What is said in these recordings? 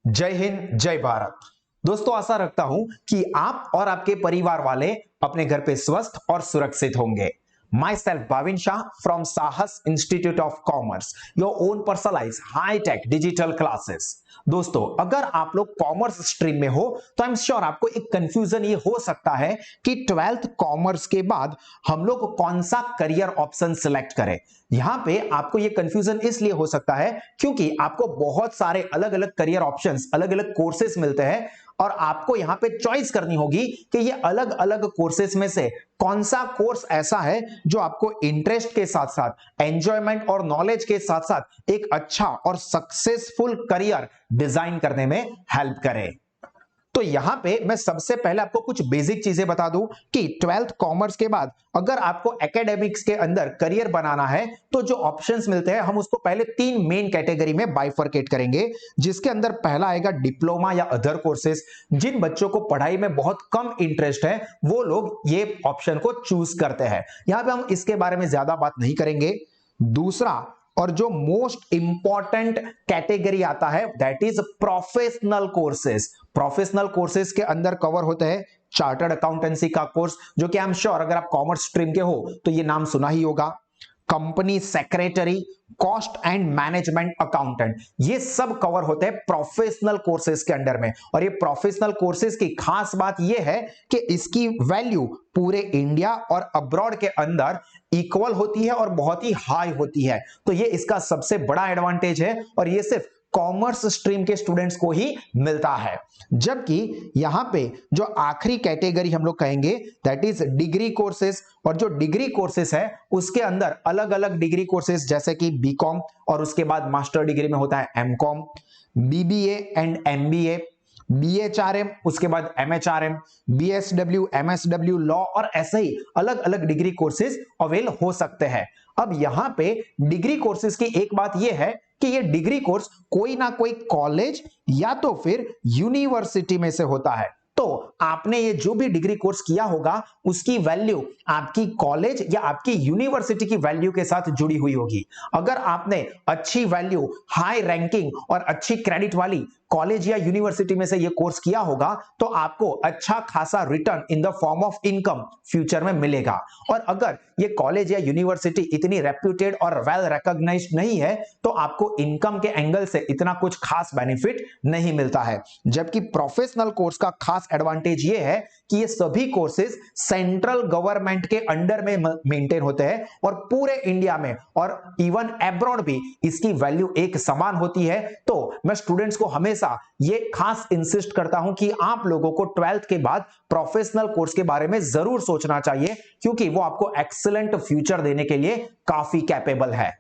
जय हिंद, जय भारत। दोस्तों, आशा रखता हूं कि आप और आपके परिवार वाले अपने घर पे स्वस्थ और सुरक्षित होंगे। Myself Bhavin Shah from Sahas institute of commerce, your own personalise high tech digital classes. दोस्तों, अगर आप लोग कॉमर्स स्ट्रीम में हो तो आई एम श्योर आपको एक कंफ्यूजन ये हो सकता है कि 12th कॉमर्स के बाद हम लोग कौन सा करियर ऑप्शन सिलेक्ट करें। यहां पे आपको ये कंफ्यूजन इसलिए हो सकता है क्योंकि आपको बहुत सारे अलग अलग करियर ऑप्शंस, अलग अलग कोर्सेस मिलते हैं और आपको यहां पे चॉइस करनी होगी कि ये अलग अलग कोर्सेस में से कौन सा कोर्स ऐसा है जो आपको इंटरेस्ट के साथ साथ एंजॉयमेंट और नॉलेज के साथ साथ एक अच्छा और सक्सेसफुल करियर डिजाइन करने में हेल्प करे। तो यहां पे मैं सबसे पहले आपको कुछ बेसिक चीजें बता दूं कि 12th कॉमर्स के बाद अगर आपको एकेडमिक्स के अंदर करियर बनाना है तो जो ऑप्शंस मिलते हैं हम उसको पहले तीन मेन कैटेगरी में बाइफरकेट करेंगे, जिसके अंदर पहला आएगा डिप्लोमा या अदर कोर्सेस। जिन बच्चों को पढ़ाई में बहुत कम इंटरेस्ट है वो लोग ये ऑप्शन को चूज करते हैं। यहां पे हम इसके बारे में ज्यादा बात नहीं करेंगे। दूसरा और जो मोस्ट इंपॉर्टेंट कैटेगरी आता है that is professional courses. Professional courses के अंदर कवर होते हैं चार्टर्ड अकाउंटेंसी का कोर्स, जो कि आई एम श्योर अगर आप कॉमर्स स्ट्रीम के हो तो ये नाम सुना ही होगा। Company secretary, cost and management accountant, ये सब कवर होते हैं प्रोफेशनल कोर्सेज के अंडर में। और ये प्रोफेशनल कोर्सेज की खास बात ये है कि इसकी वैल्यू पूरे इंडिया और अब्रॉड के अंदर इक्वल होती है और बहुत ही हाई होती है। तो ये इसका सबसे बड़ा एडवांटेज है और ये सिर्फ कॉमर्स स्ट्रीम के स्टूडेंट्स को ही मिलता है। जबकि यहां पे जो आखिरी कैटेगरी हम लोग कहेंगे दैट इज डिग्री कोर्सेस। और जो डिग्री कोर्सेस है उसके अंदर अलग अलग डिग्री कोर्सेस जैसे कि बीकॉम और उसके बाद मास्टर डिग्री में होता है एमकॉम, बीबीए एंड एमबीए, बीएचआरएम, उसके बाद एमएचआरएम, बीएसडब्ल्यू, एमएसडब्ल्यू लॉ और ऐसे ही अलग अलग डिग्री कोर्सेज अवेल हो सकते हैं। अब यहां पे डिग्री कोर्सेज की एक बात यह है कि ये डिग्री कोर्स कोई ना कोई कॉलेज या तो फिर यूनिवर्सिटी में से होता है। तो आपने ये जो भी डिग्री कोर्स किया होगा उसकी वैल्यू आपकी कॉलेज या आपकी यूनिवर्सिटी की वैल्यू के साथ जुड़ी हुई होगी। अगर आपने अच्छी वैल्यू, हाई रैंकिंग और अच्छी क्रेडिट वाली कॉलेज या यूनिवर्सिटी में से ये कोर्स किया होगा तो आपको अच्छा खासा return in the form of income future में मिलेगा। और अगर ये कॉलेज या यूनिवर्सिटी इतनी रेप्यूटेड और वेल रिकॉग्नाइज्ड नहीं है तो आपको इनकम के एंगल से इतना कुछ खास बेनिफिट नहीं मिलता है। जबकि प्रोफेशनल कोर्स का खास एडवांटेज ये है कि ये सभी कोर्सेज सेंट्रल गवर्नमेंट के अंडर में मेंटेन होते हैं और पूरे इंडिया में और इवन अब्रॉड भी इसकी वैल्यू एक समान होती है। तो मैं स्टूडेंट्स को हमेशा ये खास इंसिस्ट करता हूं कि आप लोगों को 12th के बाद प्रोफेशनल कोर्स के बारे में जरूर सोचना चाहिए क्योंकि वो आपको एक्सीलेंट फ्यूचर देने के लिए काफी कैपेबल है।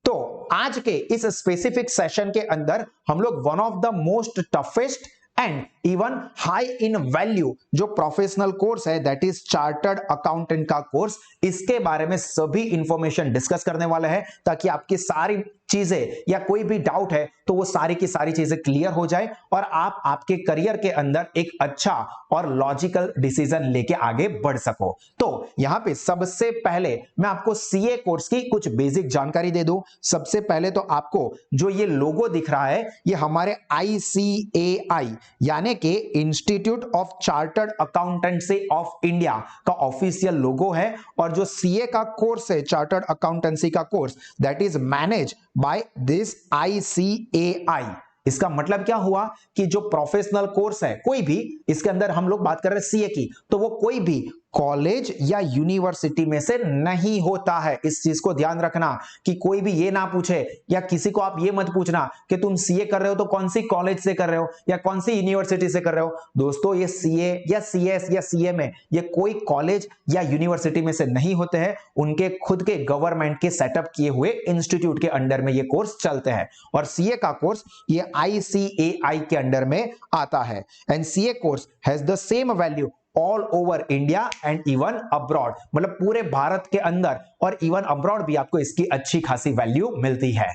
तो आज के इस स्पेसिफिक सेशन के अंदर हम लोग one of the most toughest and even high in value जो प्रोफेशनल कोर्स है दैट इज चार्टर्ड अकाउंटेंट का कोर्स, इसके बारे में सभी इंफॉर्मेशन डिस्कस करने वाले हैं ताकि आपकी सारी चीजें या कोई भी डाउट है तो वो सारी की सारी चीजें क्लियर हो जाए और आप आपके करियर के अंदर एक अच्छा और लॉजिकल डिसीजन लेके आगे बढ़ सको। तो यहां पे सबसे पहले मैं आपको सीए कोर्स की कुछ बेसिक जानकारी दे दूं। सबसे पहले तो आपको जो ये लोगो दिख रहा है ये हमारे आईसीएआई यानी कि institute of chartered accountancy of India का ऑफिशियल लोगो है। और जो सीए का कोर्स है, चार्टर्ड अकाउंटेंसी का course, that is manage by this ICAI. इसका मतलब क्या हुआ कि जो प्रोफेशनल कोर्स है कोई भी, इसके अंदर हम लोग बात कर रहे हैं सीए की, तो वो कोई भी कॉलेज या यूनिवर्सिटी में से नहीं होता है। इस चीज को ध्यान रखना कि कोई भी ये ना पूछे या किसी को आप ये मत पूछना कि तुम सीए कर रहे हो तो कौन सी कॉलेज से कर रहे हो या कौन सी यूनिवर्सिटी से कर रहे हो। दोस्तों, ये सीए या सीएस या सीए में ये कोई कॉलेज या यूनिवर्सिटी में से नहीं होते हैं, उनके खुद के गवर्नमेंट के सेटअप किए हुए इंस्टीट्यूट के अंडर में ये कोर्स चलते हैं। और सीए का कोर्स ये आईसीएआई के अंडर में आता है and CA course has the same value all over India and even abroad, मतलब पूरे भारत के अंदर और इवन अब्रॉड भी आपको इसकी अच्छी खासी वैल्यू मिलती है।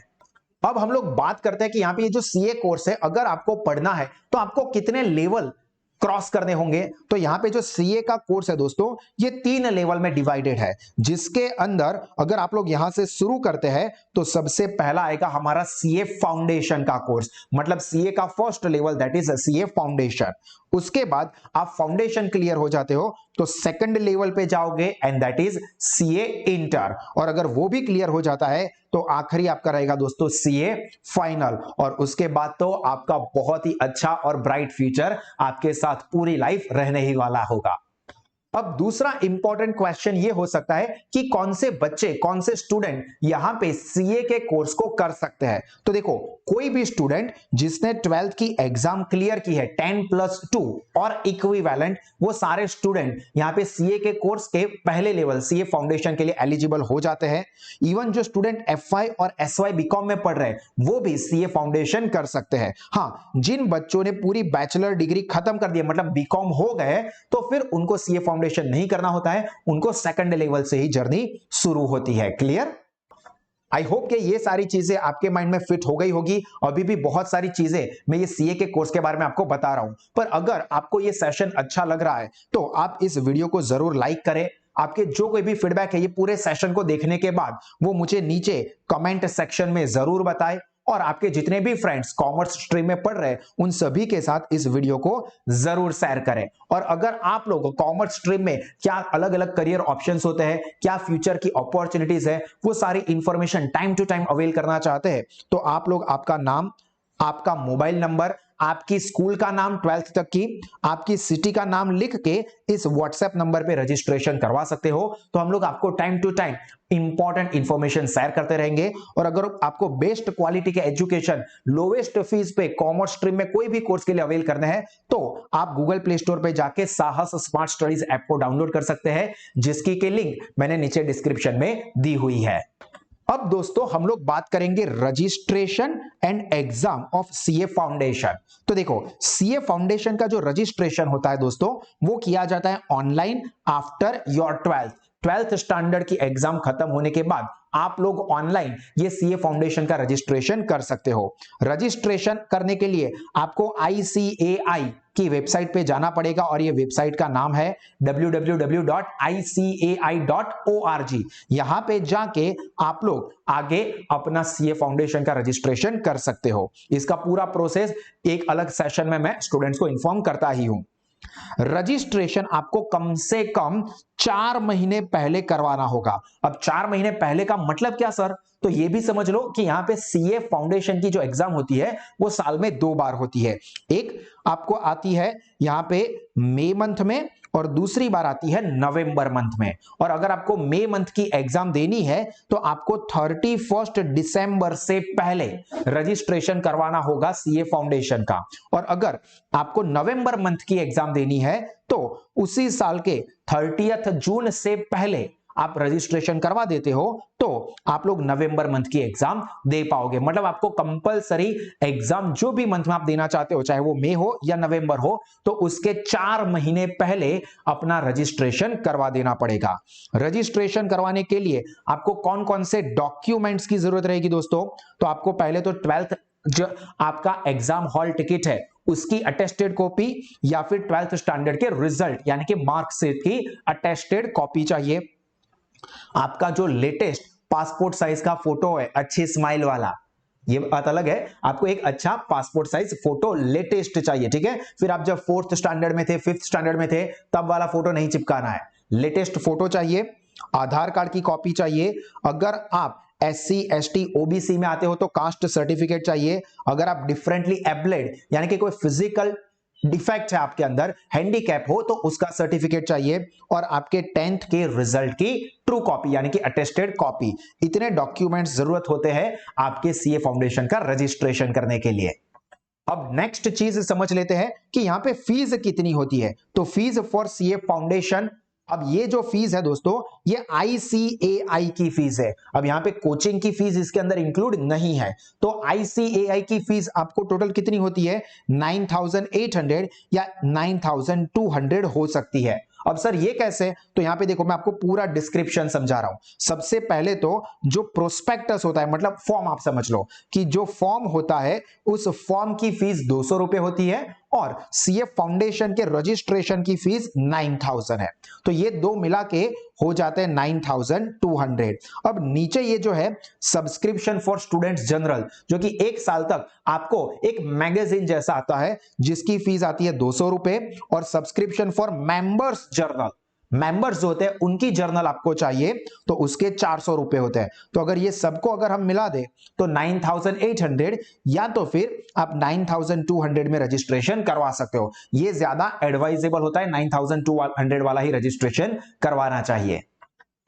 अब हम लोग बात करते हैं कि यहां पे ये जो सीए कोर्स है अगर आपको पढ़ना है तो आपको कितने लेवल क्रॉस करने होंगे तो यहां पे जो सीए का कोर्स है दोस्तों ये 3 लेवल में डिवाइडेड है, जिसके अंदर अगर आप लोग यहां से शुरू करते हैं तो सबसे पहला आएगा हमारा सीए फाउंडेशन का कोर्स, मतलब सीए का first level that is CA foundation. उसके बाद आप फाउंडेशन क्लियर हो जाते हो तो सेकंड लेवल पे जाओगे and that is CA inter, और अगर वो भी क्लियर हो जाता है तो आखिरी आपका रहेगा दोस्तों सीए फाइनल, और उसके बाद तो आपका बहुत ही अच्छा और ब्राइट फ्यूचर आपके साथ पूरी लाइफ रहने ही वाला होगा। अब दूसरा इंपॉर्टेंट क्वेश्चन ये हो सकता है कि कौन से बच्चे, कौन से स्टूडेंट यहां पे सीए के कोर्स को कर सकते हैं। तो देखो, कोई भी स्टूडेंट जिसने 12th की एग्जाम क्लियर की है 10+2 और इक्विवेलेंट, वो सारे स्टूडेंट यहां पे सीए के कोर्स के पहले लेवल सीए फाउंडेशन के लिए एलिजिबल हो जाते हैं। इवन जो स्टूडेंट एफवाई और एसवाई बीकॉम में पढ़ रहे हैं वो भी सीए फाउंडेशन कर सकते हैं। हाँ, जिन बच्चों ने पूरी बैचलर डिग्री खत्म कर दी, मतलब बीकॉम हो गए, तो फिर उनको सीए फाउंडेशन नहीं करना होता है, उनको सेकंड लेवल से ही जर्नी शुरू होती है। क्लियर? आई होप कि ये सारी चीजें आपके माइंड में फिट हो गई होगी। अभी भी बहुत सारी चीजें मैं ये सीए के कोर्स के बारे में आपको बता रहा हूं, पर अगर आपको ये सेशन अच्छा लग रहा है तो आप इस वीडियो को जरूर लाइक करें। आपके जो कोई भी फीडबैक है ये पूरे सेशन को देखने के बाद वो मुझे नीचे कमेंट सेक्शन में जरूर बताएं, और आपके जितने भी फ्रेंड्स कॉमर्स स्ट्रीम में पढ़ रहे हैं उन सभी के साथ इस वीडियो को जरूर शेयर करें। और अगर आप लोग कॉमर्स स्ट्रीम में क्या अलग अलग करियर ऑप्शंस होते हैं, क्या फ्यूचर की अपॉर्चुनिटीज है, वो सारी information time to time avail करना चाहते हैं तो आप लोग आपका नाम, आपका मोबाइल नंबर, आपकी स्कूल का नाम 12th तक की, आपकी सिटी का नाम लिख के इस व्हाट्सएप नंबर पे रजिस्ट्रेशन करवा सकते हो। तो हम लोग आपको time to time important information share करते रहेंगे। और अगर आपको बेस्ट क्वालिटी के एजुकेशन लोवेस्ट फीस पे कॉमर्स स्ट्रीम में कोई भी कोर्स के लिए अवेल करने हैं तो आप गूगल प्ले स्टोर पे जाके साहस स्मार्ट स्टडीज ऐप को डाउनलोड कर सकते हैं, जिसकी के लिंक मैंने नीचे डिस्क्रिप्शन में दी हुई है। अब दोस्तों हम लोग बात करेंगे registration and exam of CA foundation. तो देखो, सीए फाउंडेशन का जो रजिस्ट्रेशन होता है दोस्तों वो किया जाता है online after your 12th standard की एग्जाम खत्म होने के बाद आप लोग ऑनलाइन ये सीए फाउंडेशन का रजिस्ट्रेशन कर सकते हो। रजिस्ट्रेशन करने के लिए आपको ICAI की वेबसाइट पे जाना पड़ेगा, और ये वेबसाइट का नाम है www.icai.org। यहां पे जाके आप लोग आगे अपना सीए फाउंडेशन का रजिस्ट्रेशन कर सकते हो। इसका पूरा प्रोसेस एक अलग सेशन में मैं स्टूडेंट्स को इन्फॉर्म करता ही हूं। रजिस्ट्रेशन आपको कम से कम 4 महीने पहले करवाना होगा। अब 4 महीने पहले का मतलब क्या सर? तो ये भी समझ लो कि यहां पे सीए फाउंडेशन की जो एग्जाम होती है वो साल में 2 बार होती है। एक आपको आती है यहां पे मई मंथ में, और दूसरी बार आती है नवंबर मंथ में। और अगर आपको मई मंथ की एग्जाम देनी है तो आपको 31 दिसंबर से पहले रजिस्ट्रेशन करवाना होगा सीए फाउंडेशन का। और अगर आपको नवंबर मंथ की एग्जाम देनी है तो उसी साल के 30 जून से पहले आप रजिस्ट्रेशन करवा देते हो तो आप लोग नवंबर मंथ की एग्जाम दे पाओगे। मतलब आपको कंपलसरी एग्जाम जो भी मंथ में आप देना चाहते हो, चाहे वो मई हो या नवंबर हो, तो उसके 4 महीने पहले अपना रजिस्ट्रेशन करवा देना पड़ेगा। रजिस्ट्रेशन करवाने के लिए आपको कौन कौन से डॉक्यूमेंट्स की जरूरत रहेगी दोस्तों? तो आपको पहले तो 12th जो आपका एग्जाम हॉल टिकट है उसकी अटेस्टेड कॉपी, या फिर 12th स्टैंडर्ड के रिजल्ट यानी कि मार्कशीट की अटेस्टेड कॉपी चाहिए। आपका जो लेटेस्ट पासपोर्ट साइज का फोटो है, अच्छी स्माइल वाला, ये बात अलग है, आपको एक अच्छा पासपोर्ट साइज फोटो लेटेस्ट चाहिए, ठीक है? फिर आप जब 4th स्टैंडर्ड में थे, 5th स्टैंडर्ड में थे, तब वाला फोटो नहीं चिपकाना है, लेटेस्ट फोटो चाहिए। आधार कार्ड की कॉपी चाहिए। अगर आप SC ST OBC में आते हो तो कास्ट सर्टिफिकेट चाहिए। अगर आप डिफरेंटली एबल्ड यानी कि कोई फिजिकल डिफेक्ट है आपके अंदर, हैंडीकैप हो, तो उसका सर्टिफिकेट चाहिए। और आपके 10th के रिजल्ट की ट्रू कॉपी यानी कि अटेस्टेड कॉपी। इतने डॉक्यूमेंट्स जरूरत होते हैं आपके सीए फाउंडेशन का रजिस्ट्रेशन करने के लिए। अब नेक्स्ट चीज समझ लेते हैं कि यहां पे फीस कितनी होती है। तो फीस फॉर सीए फाउंडेशन, अब ये जो फीस है दोस्तों ये ICAI की फीस है। अब यहां पे कोचिंग की फीस इसके अंदर इंक्लूड नहीं है। तो ICAI की फीस आपको टोटल कितनी होती है? 9,800 या 9,200 हो सकती है। अब सर ये कैसे? तो यहां पे देखो मैं आपको पूरा डिस्क्रिप्शन समझा रहा हूं। सबसे पहले तो जो प्रोस्पेक्टस होता है, मतलब फॉर्म, आप समझ लो कि जो फॉर्म होता है उस फॉर्म की फीस 200 रुपए होती है, और सीए फाउंडेशन के रजिस्ट्रेशन की फीस 9000 है। तो ये दो मिला के हो जाते हैं 9200। अब नीचे ये जो है सब्सक्रिप्शन फॉर स्टूडेंट्स जनरल, जो कि 1 साल तक आपको एक मैगजीन जैसा आता है जिसकी फीस आती है 200 रुपए, और subscription for members journal, members जो होते हैं उनकी जर्नल आपको चाहिए तो उसके 400 रुपए होते हैं। तो अगर ये सबको अगर हम मिला दे तो 9800, या तो फिर आप 9200 में रजिस्ट्रेशन करवा सकते हो। ये ज्यादा एडवाइजेबल होता है, 9200 वाला ही रजिस्ट्रेशन करवाना चाहिए।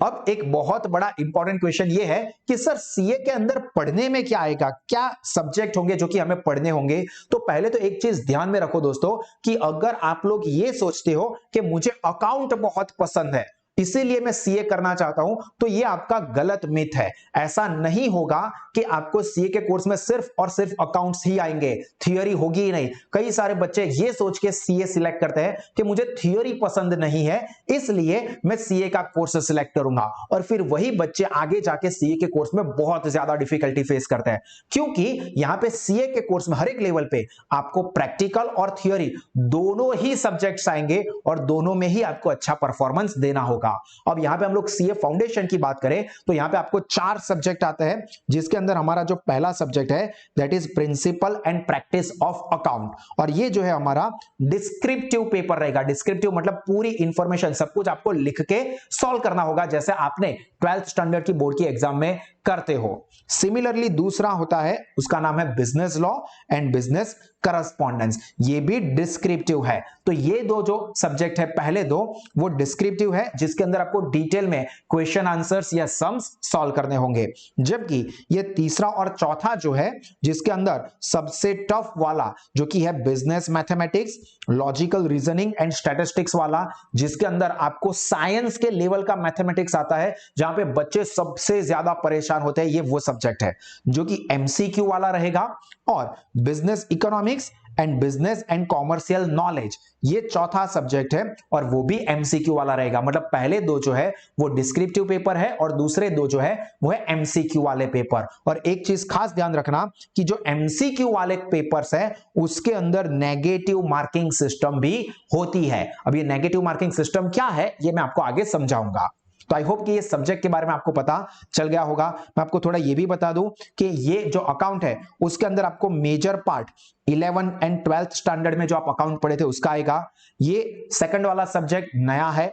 अब एक बहुत बड़ा इंपॉर्टेंट क्वेश्चन ये है कि सर सीए के अंदर पढ़ने में क्या आएगा, क्या सब्जेक्ट होंगे जो कि हमें पढ़ने होंगे। तो पहले तो एक चीज ध्यान में रखो दोस्तों कि अगर आप लोग ये सोचते हो कि मुझे अकाउंट बहुत पसंद है इसीलिए मैं सीए करना चाहता हूं, तो ये आपका गलत मिथ है। ऐसा नहीं होगा कि आपको सीए के कोर्स में सिर्फ और सिर्फ अकाउंट्स ही आएंगे, थियरी होगी ही नहीं। कई सारे बच्चे ये सोच के सीए सिलेक्ट करते हैं कि मुझे थियरी पसंद नहीं है इसलिए मैं सीए का कोर्स सिलेक्ट करूंगा, और फिर वही बच्चे आगे जाके सीए के कोर्स में बहुत ज्यादा डिफिकल्टी फेस करते हैं, क्योंकि यहां पे सीए के कोर्स में हर एक लेवल पे आपको प्रैक्टिकल और थियरी दोनों ही सब्जेक्ट्स आएंगे और दोनों में ही आपको अच्छा परफॉर्मेंस देना होगा। अब यहां पे हम लोग सीए फाउंडेशन की बात करें तो यहां पे आपको 4 सब्जेक्ट आते हैं, जिसके अंदर हमारा जो पहला सब्जेक्ट है that is principle and practice of account, और ये जो है हमारा डिस्क्रिप्टिव पेपर रहेगा। डिस्क्रिप्टिव मतलब पूरी इंफॉर्मेशन सब कुछ आपको लिख के सॉल्व करना होगा जैसे आपने 12th स्टैंडर्ड की बोर्ड की एग्जाम में करते हो। सिमिलरली दूसरा होता है उसका नाम है business law and business correspondence, ये भी डिस्क्रिप्टिव है। तो ये दो जो सब्जेक्ट है पहले दो वो डिस्क्रिप्टिव है जिसके अंदर आपको डिटेल में क्वेश्चन आंसर्स या सम्स सॉल्व करने होंगे, जबकि ये तीसरा और चौथा जो है जिसके अंदर सबसे टफ वाला जो कि है business mathematics, logical reasoning and statistics वाला, जिसके अंदर आपको साइंस के लेवल का मैथमेटिक्स आता है जहां पे बच्चे सबसे ज्यादा परेशान होते हैं, ये वो सब्जेक्ट है जो कि एमसीक्यू वाला रहेगा। और business economics and business and commercial knowledge ये चौथा सब्जेक्ट है और वो भी एमसीक्यू वाला रहेगा। मतलब पहले दो जो है वो डिस्क्रिप्टिव पेपर है और दूसरे दो जो है वो है एमसीक्यू वाले पेपर। और एक चीज खास ध्यान रखना कि जो एमसीक्यू वाले पेपर्स है उसके अंदर नेगेटिव मार्किंग सिस्टम भी होती है। अब ये नेगेटिव मार्किंग सिस्टम क्या है ये मैं आपको आगे समझाऊंगा। तो आई होप कि ये सब्जेक्ट के बारे में आपको पता चल गया होगा। मैं आपको थोड़ा ये भी बता दूं कि ये जो अकाउंट है उसके अंदर आपको major part 11 and 12th standard में जो आप अकाउंट पढ़े थे उसका आएगा। ये सेकंड वाला सब्जेक्ट नया है,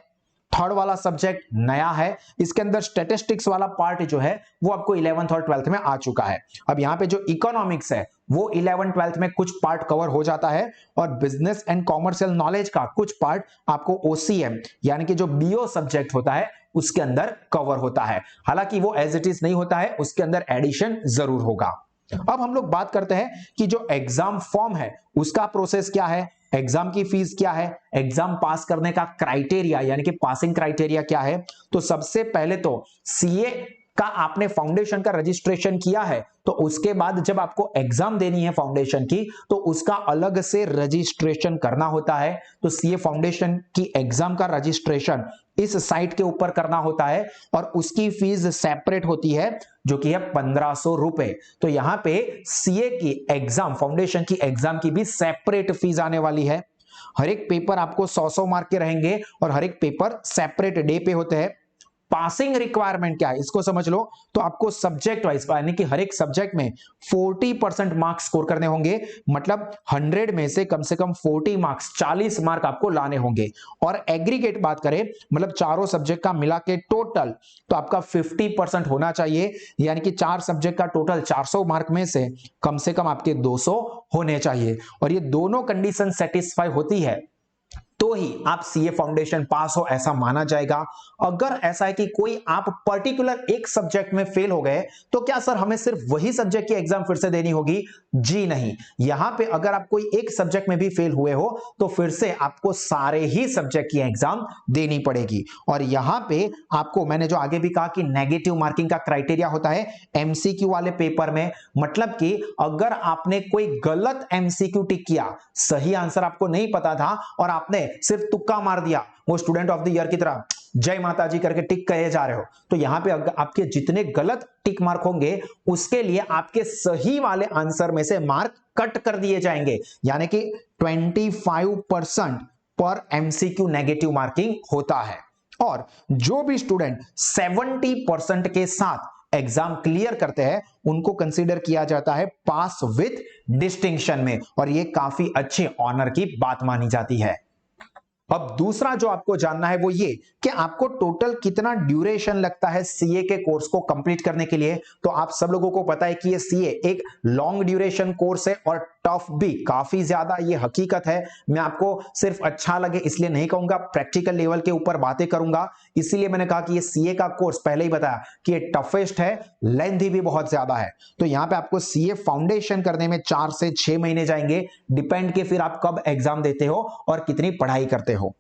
थर्ड वाला सब्जेक्ट नया है। इसके अंदर स्टैटिस्टिक्स वाला पार्ट जो है वो आपको 11th और 12th में आ चुका है। अब यहाँ पे जो इकोनॉमिक्स है वो 11 12th में कुछ पार्ट कवर हो जाता है और बिजनेस एंड कॉमर्शियल नॉलेज का कुछ पार्ट आपको ओसीएम यानी कि जो बीओ सब्जेक्ट होता है उसके अंदर कवर होता है। हालांकि वो एज इट इज नहीं होता है, उसके अंदर एडिशन जरूर होगा। अब हम लोग बात करते हैं कि जो एग्जाम फॉर्म है उसका प्रोसेस क्या है, एग्जाम की फीस क्या है, एग्जाम पास करने का क्राइटेरिया यानी कि पासिंग क्राइटेरिया क्या है। तो सबसे पहले तो सीए का आपने फाउंडेशन का रजिस्ट्रेशन किया है तो उसके बाद जब आपको एग्जाम देनी है फाउंडेशन की तो उसका अलग से रजिस्ट्रेशन करना होता है। तो सीए फाउंडेशन की एग्जाम का रजिस्ट्रेशन इस साइट के ऊपर करना होता है और उसकी फीस सेपरेट होती है जो कि है 1500 रुपए। तो यहां पे सीए की एग्जाम फाउंडेशन की एग्जाम की भी सेपरेट फीस आने वाली है। हर एक पेपर आपको 100 मार्क के रहेंगे और हर एक पेपर सेपरेट डे पे होते हैं। पासिंग रिक्वायरमेंट क्या है इसको समझ लो। तो आपको सब्जेक्ट वाइज यानी कि हर एक सब्जेक्ट में 40% मार्क्स स्कोर करने होंगे, मतलब 100 में से कम 40 मार्क्स 40 मार्क आपको लाने होंगे। और एग्रीगेट बात करें मतलब चारों सब्जेक्ट का मिला के टोटल तो आपका 50% होना चाहिए, यानी कि 4 सब्जेक्ट का टोटल 400 मार्क में से कम आपके 200 होने चाहिए। और ये दोनों कंडीशन सेटिस्फाई होती है तो ही आप सीए फाउंडेशन पास हो ऐसा माना जाएगा। अगर ऐसा है कि कोई आप पर्टिकुलर एक सब्जेक्ट में फेल हो गए तो क्या सर हमें सिर्फ वही सब्जेक्ट की एग्जाम फिर से देनी होगी? जी नहीं, यहां पे अगर आप कोई एक सब्जेक्ट में भी फेल हुए हो तो फिर से आपको सारे ही सब्जेक्ट की एग्जाम देनी पड़ेगी। और यहां पे आपको मैंने जो आगे भी कहा कि नेगेटिव मार्किंग का क्राइटेरिया होता है एमसीक्यू वाले पेपर में, मतलब कि अगर आपने कोई गलत एमसीक्यू टिक किया, सही आंसर आपको नहीं पता था और आपने सिर्फ तुक्का मार दिया, वो स्टूडेंट ऑफ द ईयर की तरह जय माता जी करके टिक कहे जा रहे हो, तो यहां पे आपके जितने गलत टिक मार्क होंगे उसके लिए आपके सही वाले आंसर में से मार्क कट कर दिए जाएंगे, यानी कि 25% पर एमसीक्यू नेगेटिव मार्किंग होता है। और जो भी स्टूडेंट 70% के साथ एग्जाम क्लियर करते हैं उनको कंसीडर किया जाता है पास विथ डिस्टिंक्शन में, और ये काफी अच्छे ऑनर की बात मानी जाती है। अब दूसरा जो आपको जानना है वो ये कि आपको टोटल कितना ड्यूरेशन लगता है सीए के कोर्स को कंप्लीट करने के लिए। तो आप सब लोगों को पता है कि ये सीए एक लॉन्ग ड्यूरेशन कोर्स है और टफ भी काफी ज्यादा, ये हकीकत है। मैं आपको सिर्फ अच्छा लगे इसलिए नहीं कहूंगा, प्रैक्टिकल लेवल के ऊपर बातें करूंगा, इसीलिए मैंने कहा कि ये सीए का कोर्स पहले ही बताया कि ये टफेस्ट है, लेंथी भी बहुत ज्यादा है। तो यहां पे आपको सीए फाउंडेशन करने में 4 से 6 महीने जाएंगे, डिपेंड के फिर आप कब एग्जाम देते हो और कितनी पढ़ाई करते हो।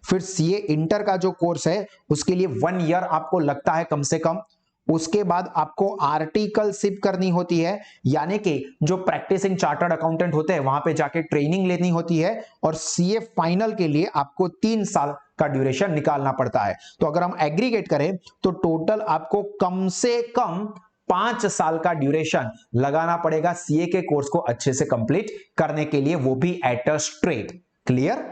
फिर सीए इंटर का जो कोर्स है उसके लिए 1 ईयर आपको लगता है कम से कम। उसके बाद आपको आर्टिकलशिप करनी होती है, यानी कि जो प्रैक्टिसिंग चार्टर्ड अकाउंटेंट होते हैं वहां पे जाके ट्रेनिंग लेनी होती है, और सीए फाइनल के लिए आपको 3 साल का ड्यूरेशन निकालना पड़ता है। तो अगर हम एग्रीगेट करें तो टोटल आपको कम से कम 5 साल का ड्यूरेशन लगाना पड़ेगा सीए के कोर्स को अच्छे से कंप्लीट करने के लिए, वो भी एट अ स्ट्रेट। क्लियर?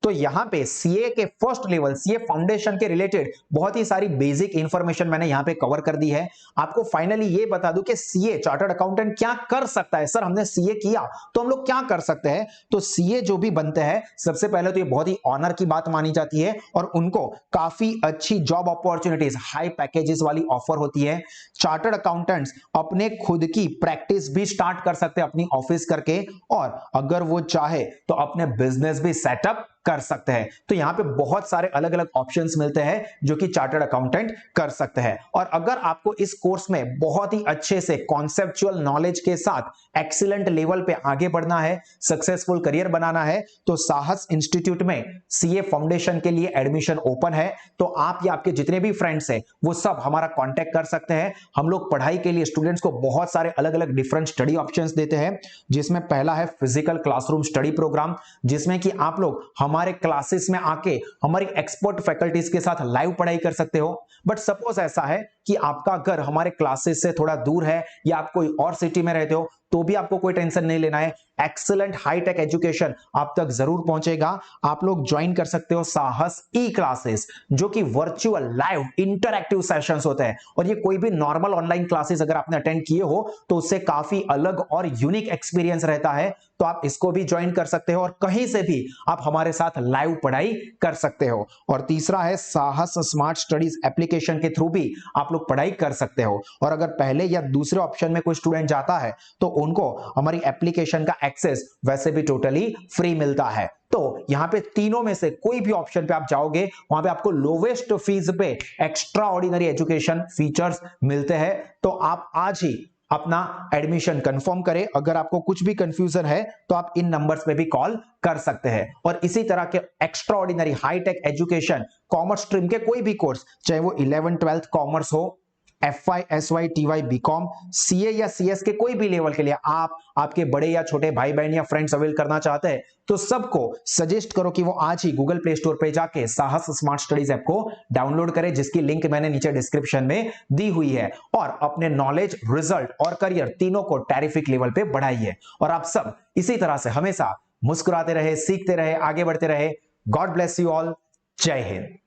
तो यहां पे सीए के फर्स्ट लेवल सीए फाउंडेशन के रिलेटेड बहुत ही सारी बेसिक इंफॉर्मेशन मैंने यहां पे कवर कर दी है। आपको फाइनली ये बता दूं कि सीए चार्टर्ड अकाउंटेंट क्या कर सकता है। सर हमने सीए किया तो हम लोग क्या कर सकते हैं? तो सीए जो भी बनते हैं सबसे पहले तो ये बहुत ही ऑनर की बात मानी जाती है और उनको काफी अच्छी जॉब अपॉर्चुनिटीज, हाई पैकेजेस वाली ऑफर होती है। चार्टर्ड अकाउंटेंट्स अपने खुद की प्रैक्टिस भी स्टार्ट कर सकते हैं अपनी ऑफिस करके, और अगर वो चाहे तो अपने बिजनेस भी सेटअप कर सकते हैं। तो यहां पे बहुत सारे अलग अलग ऑप्शंस मिलते हैं जो कि चार्टर्ड अकाउंटेंट कर सकते हैं। और अगर आपको इस कोर्स में बहुत ही अच्छे से कॉन्सेप्चुअल नॉलेज के साथ एक्सीलेंट लेवल पे आगे बढ़ना है, सक्सेसफुल करियर बनाना है, तो साहस इंस्टीट्यूट में सीए फाउंडेशन के लिए एडमिशन ओपन है। तो आप या आपके जितने भी फ्रेंड्स हैं वो सब हमारा कांटेक्ट कर सकते हैं। हम लोग पढ़ाई के लिए स्टूडेंट्स को बहुत सारे अलग अलग डिफरेंट स्टडी ऑप्शंस देते हैं, जिसमें पहला है फिजिकल क्लासरूम स्टडी प्रोग्राम, जिसमें कि आप लोग हमारे क्लासेस में आके हमारी एक्सपर्ट फैकल्टीज के साथ लाइव पढ़ाई कर सकते हो। बट सपोज ऐसा है कि आपका घर हमारे क्लासेस से थोड़ा दूर है या आप कोई और सिटी में रहते हो, तो भी आपको कोई टेंशन नहीं लेना है। एक्सीलेंट हाईटेक एजुकेशन आप तक जरूर पहुंचेगा। आप लोग ज्वाइन कर सकते हो साहस ई क्लासेस, जो कि वर्चुअल लाइव इंटरैक्टिव सेशंस होते हैं, और ये कोई भी नॉर्मल ऑनलाइन क्लासेस अगर आपने अटेंड किए हो तो उससे काफी अलग और यूनिक एक्सपीरियंस रहता है। तो आप इसको भी ज्वाइन कर सकते हो और कहीं से भी आप हमारे साथ लाइव पढ़ाई कर सकते हो। और तीसरा है साहस स्मार्ट स्टडीज एप्लीकेशन के थ्रू भी आप लोग पढ़ाई कर सकते हो। और अगर पहले या दूसरे ऑप्शन में कोई स्टूडेंट जाता है तो उनको हमारी एप्लीकेशन का एक्सेस वैसे भी टोटली फ्री मिलता है। तो यहां पे तीनों में से कोई भी ऑप्शन पे आप जाओगे वहां पे आपको लोवेस्ट फीस पे एक्स्ट्रा ऑर्डिनरी एजुकेशन फीचर्स मिलते हैं। तो आप आज ही अपना एडमिशन कंफर्म करें। अगर आपको कुछ भी कंफ्यूजन है तो आप इन नंबर्स पे भी कॉल कर सकते हैं। और इसी तरह के extraordinary hitech education commerce stream के कोई भी कोर्स, चाहे वो 11th 12th कॉमर्स हो, FY SY TY BCom, CA या CS के कोई भी लेवल के लिए आप आपके बड़े या छोटे भाई बहन या फ्रेंड्स अवेल करना चाहते हैं, तो सबको सजेस्ट करो कि वो आज ही गूगल प्ले स्टोर पे जाके साहस स्मार्ट स्टडीज ऐप को डाउनलोड करें, जिसकी लिंक मैंने नीचे डिस्क्रिप्शन में दी हुई है, और अपने नॉलेज, रिजल्ट और करियर तीनों को टेरिफिक लेवल पे बढ़ाइए। और आप सब इसी तरह से हमेशा मुस्कुराते रहे, सीखते रहे, आगे बढ़ते रहे। God bless you all. जय हिंद।